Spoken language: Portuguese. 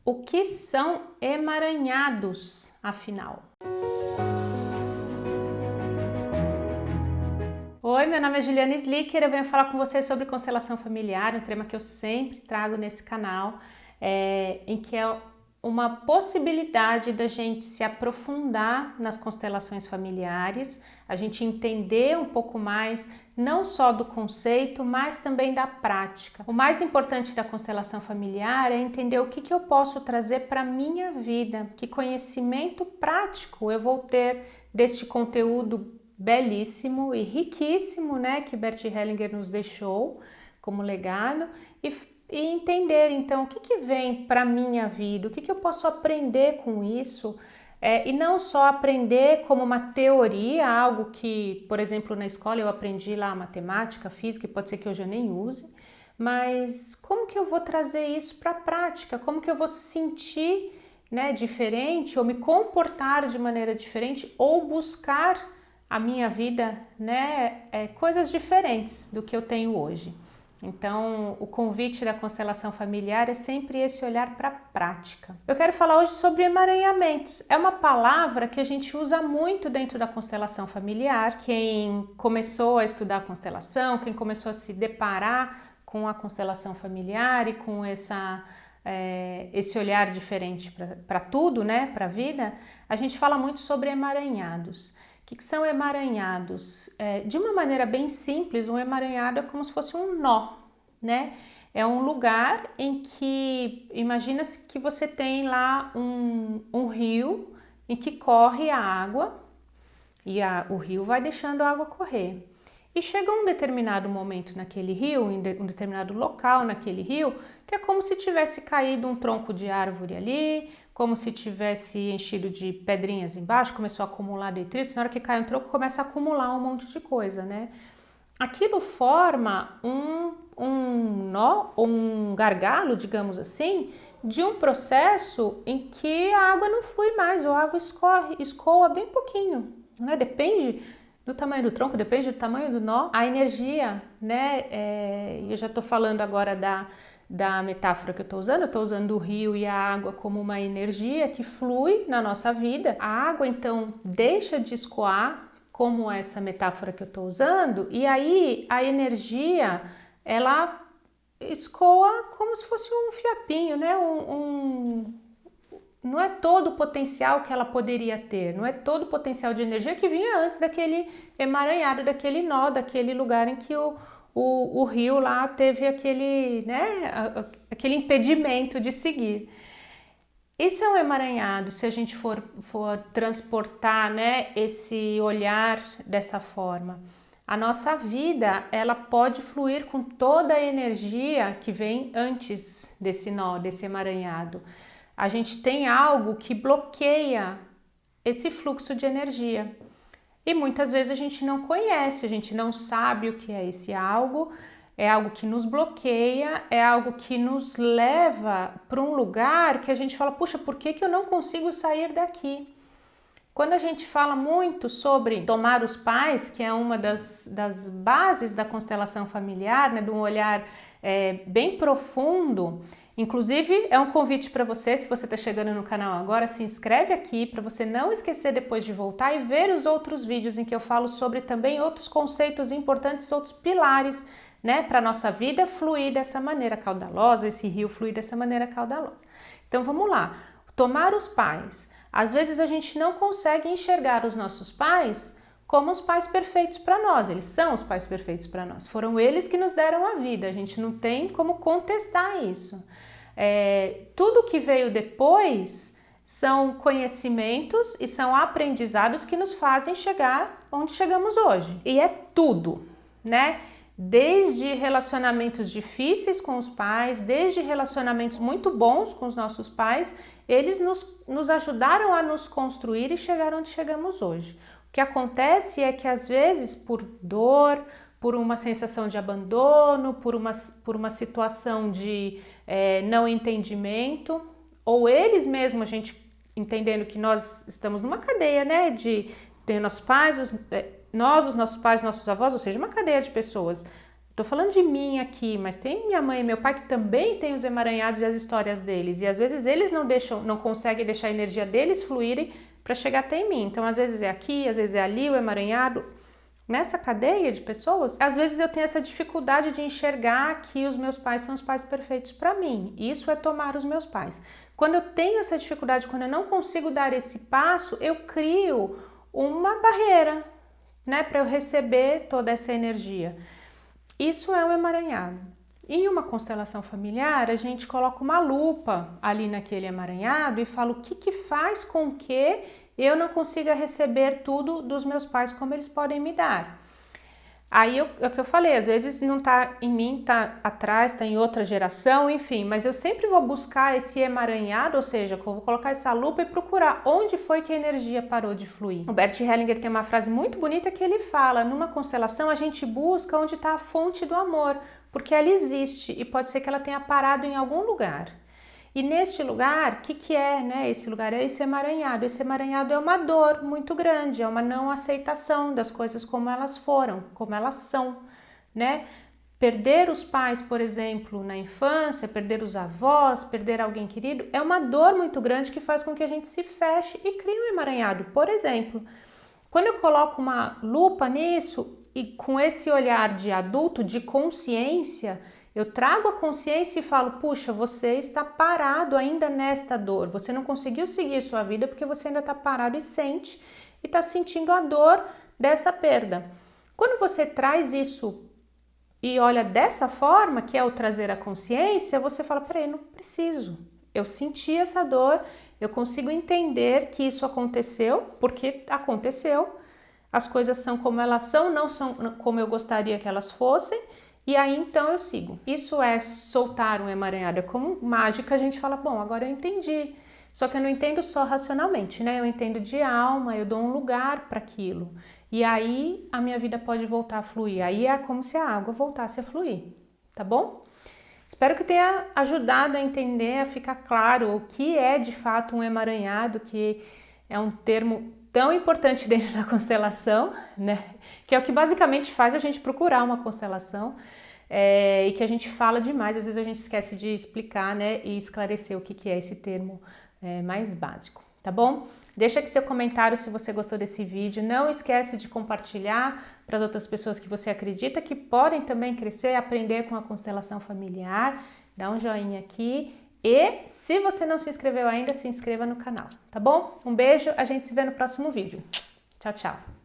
O que são emaranhados, afinal? Oi, meu nome é Juliana Slicker, eu venho falar com vocês sobre constelação familiar, um tema que eu sempre trago nesse canal, em que é uma possibilidade da gente se aprofundar nas constelações familiares, a gente entender um pouco mais, não só do conceito, mas também da prática. O mais importante da constelação familiar é entender o que eu posso trazer para a minha vida, que conhecimento prático eu vou ter deste conteúdo belíssimo e riquíssimo, né, que Bert Hellinger nos deixou como legado e entender então o que vem para minha vida, o que eu posso aprender com isso, e não só aprender como uma teoria, algo que, por exemplo, na escola eu aprendi lá matemática, física, e pode ser que hoje eu nem use, mas como que eu vou trazer isso para a prática, como que eu vou sentir, né, diferente ou me comportar de maneira diferente ou buscar a minha vida, né, coisas diferentes do que eu tenho hoje. Então, o convite da constelação familiar é sempre esse olhar para a prática. Eu quero falar hoje sobre emaranhamentos. É uma palavra que a gente usa muito dentro da constelação familiar. Quem começou a estudar a constelação, quem começou a se deparar com a constelação familiar e com esse olhar diferente para tudo, né, para a vida, a gente fala muito sobre emaranhados. O que são emaranhados? De uma maneira bem simples, um emaranhado é como se fosse um nó, né? É um lugar em que, imagina-se que você tem lá um rio em que corre a água e o rio vai deixando a água correr. E chega um determinado momento naquele rio, em um determinado local naquele rio, que é como se tivesse caído um tronco de árvore ali, como se tivesse enchido de pedrinhas embaixo, começou a acumular detritos. Na hora que cai um tronco, começa a acumular um monte de coisa, né? Aquilo forma um nó, ou um gargalo, digamos assim, de um processo em que a água não flui mais, ou a água escoa bem pouquinho, né? Depende do tamanho do tronco, depende do tamanho do nó. A energia, né? Eu já estou falando agora da metáfora que eu estou usando o rio e a água como uma energia que flui na nossa vida. A água, então, deixa de escoar, como essa metáfora que eu estou usando, e aí a energia, ela escoa como se fosse um fiapinho, né? Não é todo o potencial que ela poderia ter, não é todo o potencial de energia que vinha antes daquele emaranhado, daquele nó, daquele lugar em que o rio lá teve aquele, né, aquele impedimento de seguir. Isso é um emaranhado, se a gente for transportar, né, esse olhar dessa forma. A nossa vida, ela pode fluir com toda a energia que vem antes desse nó, desse emaranhado. A gente tem algo que bloqueia esse fluxo de energia. E muitas vezes a gente não conhece, a gente não sabe o que é esse algo, é algo que nos bloqueia, é algo que nos leva para um lugar que a gente fala, puxa, por que eu não consigo sair daqui? Quando a gente fala muito sobre tomar os pais, que é uma das bases da constelação familiar, né, de um olhar bem profundo, inclusive é um convite para você, se você está chegando no canal agora, se inscreve aqui para você não esquecer depois de voltar e ver os outros vídeos em que eu falo sobre também outros conceitos importantes, outros pilares, né, para a nossa vida fluir dessa maneira caudalosa, esse rio fluir dessa maneira caudalosa. Então vamos lá, tomar os pais. Às vezes a gente não consegue enxergar os nossos pais como os pais perfeitos para nós. Eles são os pais perfeitos para nós. Foram eles que nos deram a vida. A gente não tem como contestar isso. Tudo que veio depois são conhecimentos e são aprendizados que nos fazem chegar onde chegamos hoje. E é tudo, né? Desde relacionamentos difíceis com os pais, desde relacionamentos muito bons com os nossos pais, eles nos ajudaram a nos construir e chegar onde chegamos hoje. O que acontece é que às vezes por dor, por uma sensação de abandono, por uma situação de não entendimento, ou eles mesmos, a gente entendendo que nós estamos numa cadeia, né, de ter nossos pais, nós, os nossos pais, nossos avós, ou seja, uma cadeia de pessoas. Tô falando de mim aqui, mas tem minha mãe e meu pai que também têm os emaranhados e as histórias deles. E às vezes eles não conseguem deixar a energia deles fluírem para chegar até em mim. Então às vezes é aqui, às vezes é ali o emaranhado. Nessa cadeia de pessoas, às vezes eu tenho essa dificuldade de enxergar que os meus pais são os pais perfeitos para mim. Isso é tomar os meus pais. Quando eu tenho essa dificuldade, quando eu não consigo dar esse passo, eu crio uma barreira, né, para eu receber toda essa energia. Isso é um emaranhado. Em uma constelação familiar, a gente coloca uma lupa ali naquele emaranhado e fala o que faz com que eu não consiga receber tudo dos meus pais como eles podem me dar. Aí é o que eu falei, às vezes não tá em mim, tá atrás, tá em outra geração, enfim, mas eu sempre vou buscar esse emaranhado, ou seja, eu vou colocar essa lupa e procurar onde foi que a energia parou de fluir. O Bert Hellinger tem uma frase muito bonita que ele fala, numa constelação a gente busca onde está a fonte do amor, porque ela existe e pode ser que ela tenha parado em algum lugar. E neste lugar, o que é, né? Esse lugar é esse emaranhado. Esse emaranhado é uma dor muito grande, é uma não aceitação das coisas como elas foram, como elas são, né? Perder os pais, por exemplo, na infância, perder os avós, perder alguém querido, é uma dor muito grande que faz com que a gente se feche e crie um emaranhado. Por exemplo, quando eu coloco uma lupa nisso e com esse olhar de adulto, de consciência, eu trago a consciência e falo, puxa, você está parado ainda nesta dor, você não conseguiu seguir sua vida porque você ainda está parado e sente, e está sentindo a dor dessa perda. Quando você traz isso e olha dessa forma, que é o trazer a consciência, você fala, peraí, não preciso, eu senti essa dor, eu consigo entender que isso aconteceu, porque aconteceu, as coisas são como elas são, não são como eu gostaria que elas fossem, e aí então eu sigo. Isso é soltar um emaranhado. É como mágica, a gente fala, bom, agora eu entendi. Só que eu não entendo só racionalmente, né? Eu entendo de alma, eu dou um lugar para aquilo. E aí a minha vida pode voltar a fluir. Aí é como se a água voltasse a fluir, tá bom? Espero que tenha ajudado a entender, a ficar claro o que é de fato um emaranhado, que é um termo tão importante dentro da constelação, né? Que é o que basicamente faz a gente procurar uma constelação e que a gente fala demais, às vezes a gente esquece de explicar, né? E esclarecer o que é esse termo mais básico, tá bom? Deixa aqui seu comentário se você gostou desse vídeo, não esquece de compartilhar para as outras pessoas que você acredita que podem também crescer, aprender com a constelação familiar, dá um joinha aqui. E se você não se inscreveu ainda, se inscreva no canal, tá bom? Um beijo, a gente se vê no próximo vídeo. Tchau, tchau!